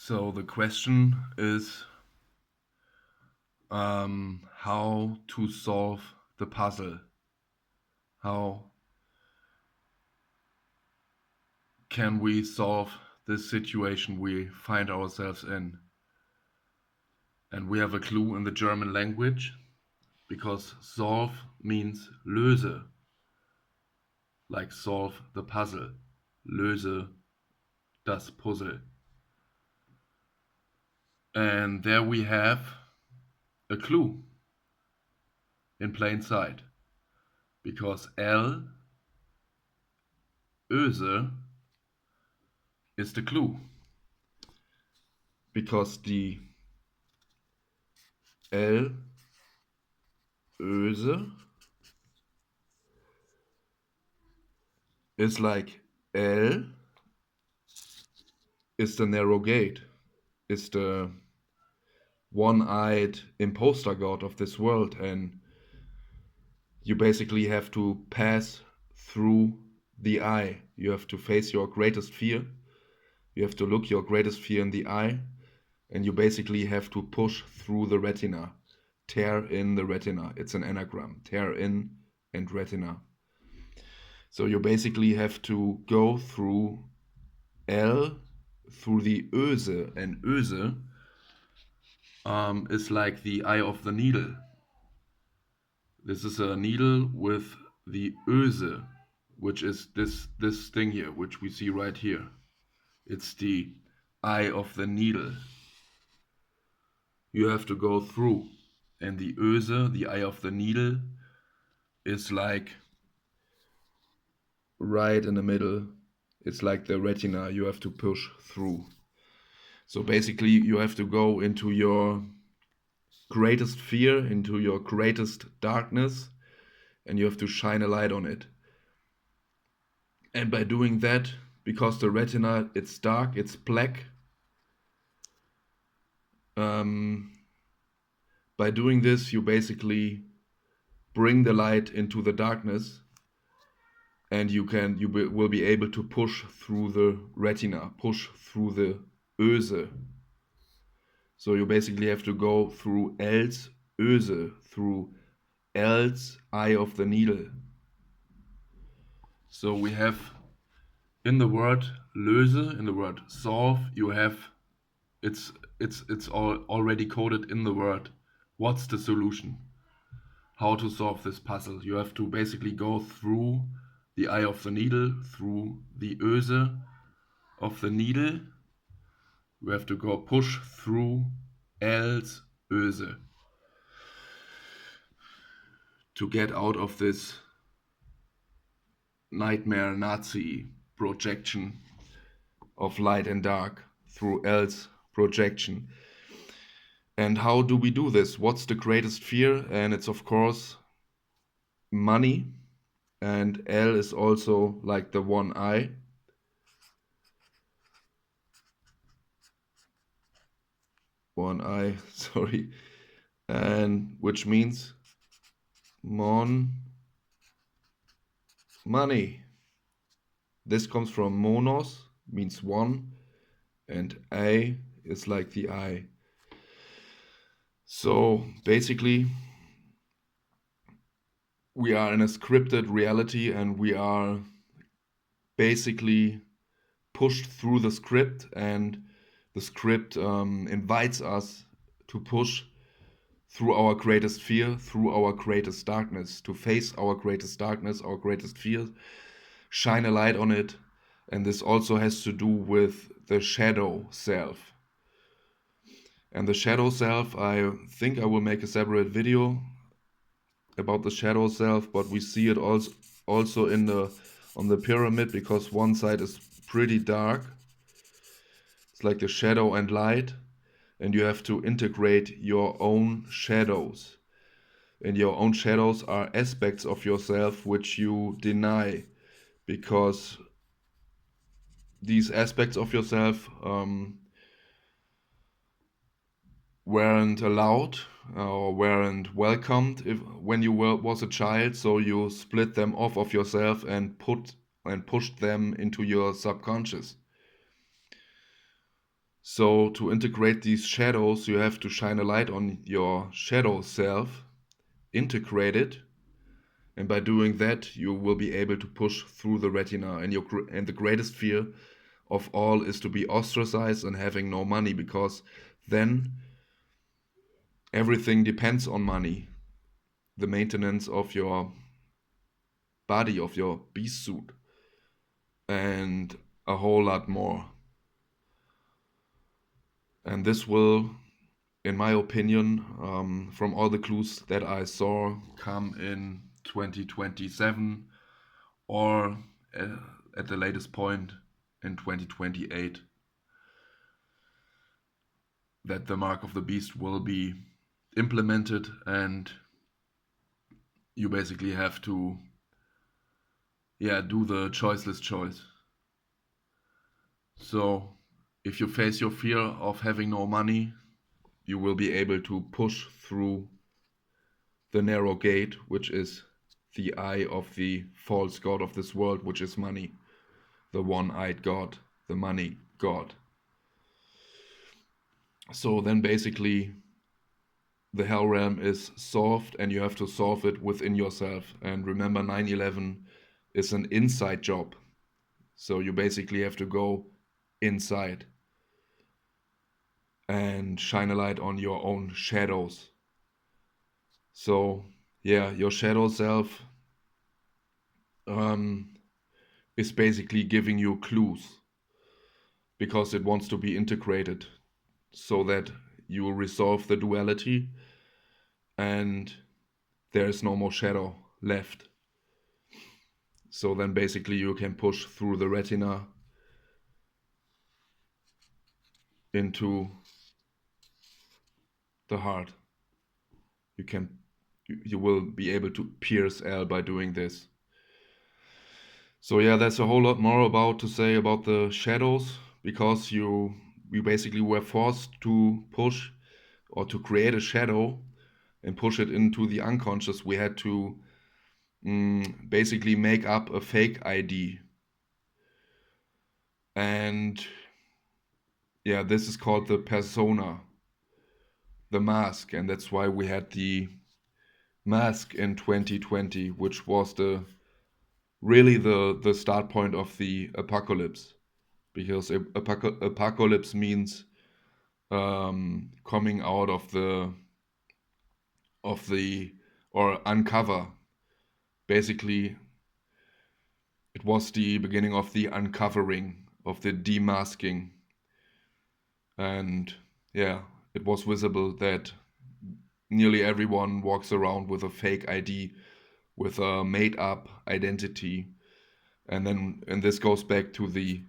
So the question is how to solve the puzzle. How can we solve this situation we find ourselves in? And we have a clue in the German language because solve means löse, like solve the puzzle. Löse das Puzzle. And there we have a clue in plain sight because L-ÖSE is the clue. Because the L-ÖSE is like L is the narrow gate, is the one-eyed imposter god of this world, and you basically have to pass through the eye. You have to face your greatest fear. You have to look your greatest fear in the eye, and you basically have to push through the retina. Tear in the retina. It's an anagram. Tear in and retina. So you basically have to go through L, through the ÖSE, and ÖSE is like the eye of the needle. This is a needle with the ÖSE, which is this thing here, which we see right here. It's the eye of the needle. You have to go through, and the ÖSE, the eye of the needle, is like right in the middle. It's like the retina you have to push through. So basically you have to go into your greatest fear, into your greatest darkness, and you have to shine a light on it. And by doing that, because the retina, it's dark, it's black, by doing this you basically bring the light into the darkness, and you will be able to push through the retina, push through the ÖSE. So you basically have to go through L's ÖSE, through L's eye of the needle. So we have in the word löse, in the word solve, you have it's already coded in the word. What's the solution? How to solve this puzzle? You have to basically go through the eye of the needle, through the ÖSE of the needle. You have to go push through L's ÖSE to get out of this nightmare Nazi projection of light and dark through L's projection. And how do we do this? What's the greatest fear? And it's of course money. And L is also like the one eye. One eye, sorry. And which means money. This comes from monos, means one, and A is like the eye. So basically, we are in a scripted reality, and we are basically pushed through the script, and the script invites us to push through our greatest fear, through our greatest darkness, to face our greatest darkness, our greatest fear, shine a light on it. And this also has to do with the shadow self. And the shadow self, I think I will make a separate video about the shadow self, but we see it also in on the pyramid, because one side is pretty dark. It's like the shadow and light, and you have to integrate your own shadows. And your own shadows are aspects of yourself which you deny, because these aspects of yourself weren't allowed or weren't welcomed when you was a child, so you split them off of yourself and pushed them into your subconscious. So to integrate these shadows, you have to shine a light on your shadow self, integrate it, and by doing that, you will be able to push through the retina. And the greatest fear of all is to be ostracized and having no money, because then everything depends on money. The maintenance of your body, of your beast suit, and a whole lot more. And this will, in my opinion, from all the clues that I saw, come in 2027 or at the latest point in 2028, that the mark of the beast will be implemented, and you basically have to do the choiceless choice. So if you face your fear of having no money, you will be able to push through the narrow gate, which is the eye of the false god of this world, which is money, the one-eyed god, the money god. So then basically the hell realm is solved, and you have to solve it within yourself. And remember, 9/11 is an inside job. So you basically have to go inside and shine a light on your own shadows. So yeah, your shadow self is basically giving you clues, because it wants to be integrated so that you will resolve the duality and there is no more shadow left. So then basically you can push through the retina into the heart. You will be able to pierce L by doing this. So yeah, there's a whole lot more about to say about the shadows, because we basically were forced to push or to create a shadow and push it into the unconscious. We had to basically make up a fake ID. And yeah, this is called the persona, the mask, and that's why we had the mask in 2020, which was really the start point of the apocalypse, because apocalypse means coming out of the or uncover. Basically, it was the beginning of the uncovering, of the demasking, and yeah, it was visible that nearly everyone walks around with a fake ID, with a made-up identity. And this goes back to the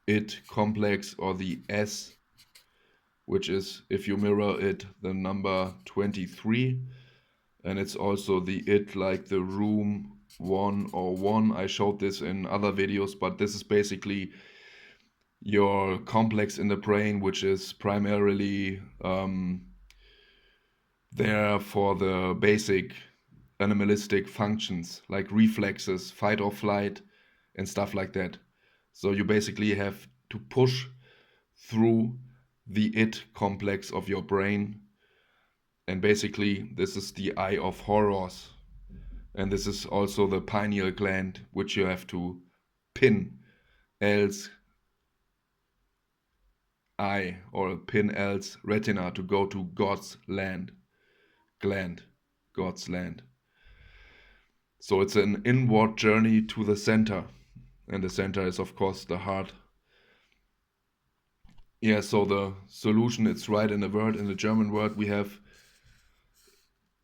it complex, or the S, which is, if you mirror it, the number 23. And it's also the it, like the room 101. I showed this in other videos, but this is basically your complex in the brain, which is primarily there for the basic animalistic functions like reflexes, fight or flight, and stuff like that. So you basically have to push through the it complex of your brain. And basically, this is the eye of horrors. And this is also the pineal gland, which you have to pin L's eye, or pin L's retina, to go to God's gland, God's land. So it's an inward journey to the center. And the center is, of course, the heart. Yeah, so the solution, it's right in the word, in the German word. We have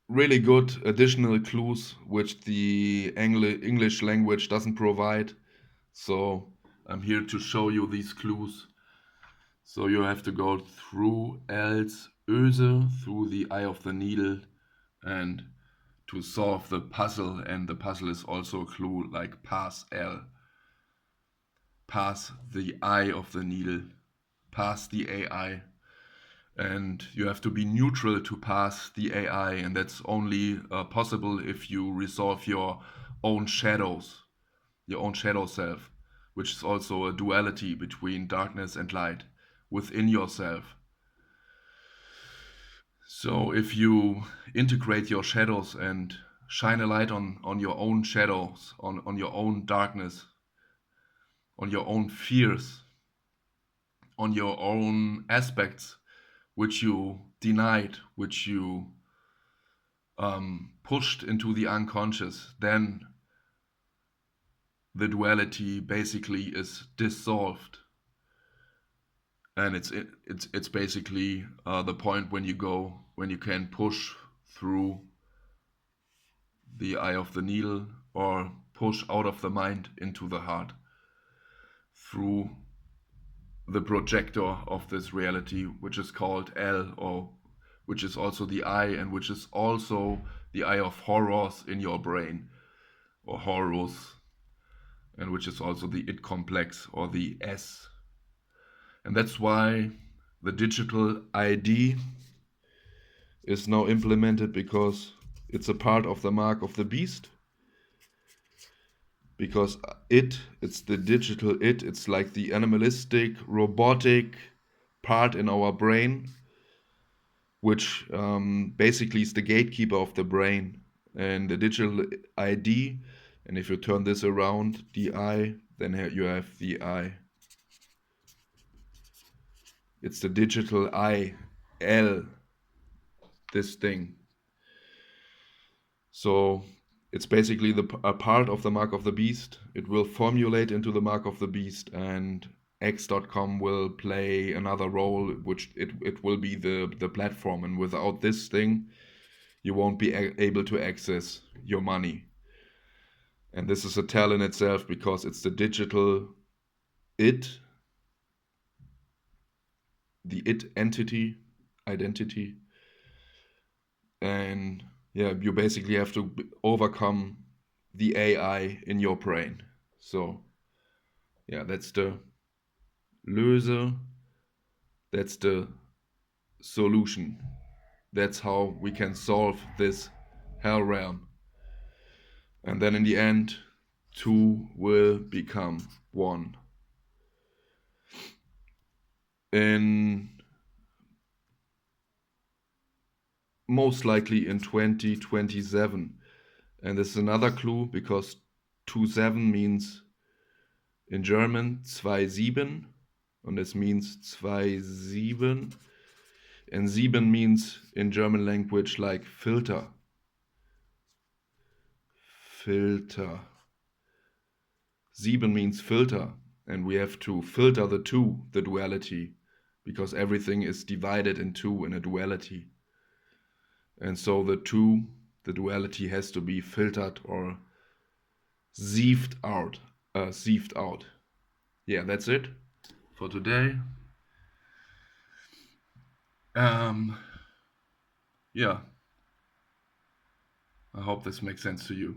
really good additional clues which the English language doesn't provide. So I'm here to show you these clues. So you have to go through L-ÖSE, through the eye of the needle, and to solve the puzzle. And the puzzle is also a clue, like pass L. Pass the eye of the needle. Pass the AI. And you have to be neutral to pass the AI, and that's only possible if you resolve your own shadows, your own shadow self, which is also a duality between darkness and light, within yourself. So if you integrate your shadows and shine a light on your own shadows, on your own darkness, on your own fears, on your own aspects which you denied, which you pushed into the unconscious, then the duality basically is dissolved, and it's basically the point when you can push through the eye of the needle or push out of the mind into the heart through the projector of this reality, which is called L, or which is also the I, and which is also the eye of horrors in your brain, or horrors, and which is also the it complex, or the S. And that's why the digital ID is now implemented, because it's a part of the mark of the beast. Because it's the digital it's like the animalistic, robotic part in our brain, which basically is the gatekeeper of the brain. And the digital ID, and if you turn this around, the I, then you have the I. It's the digital I, L, this thing. So it's basically a part of the mark of the beast. It will formulate into the mark of the beast, and X.com will play another role, which it will be the platform. And without this thing, you won't be able to access your money. And this is a tell in itself, because it's the digital it, the it entity, identity. And yeah, you basically have to overcome the AI in your brain. So yeah, that's the L-ÖSE, that's the solution. That's how we can solve this hell realm. And then in the end, two will become one. In most likely in 2027. And this is another clue, because 27 means in German 27, and this means 27, and 7 means in German language like filter. Filter. 7 means filter, and we have to filter the two, the duality, because everything is divided in two in a duality. And so the two, the duality, has to be filtered or sieved out. Sieved out. Yeah, that's it for today. Yeah, I hope this makes sense to you.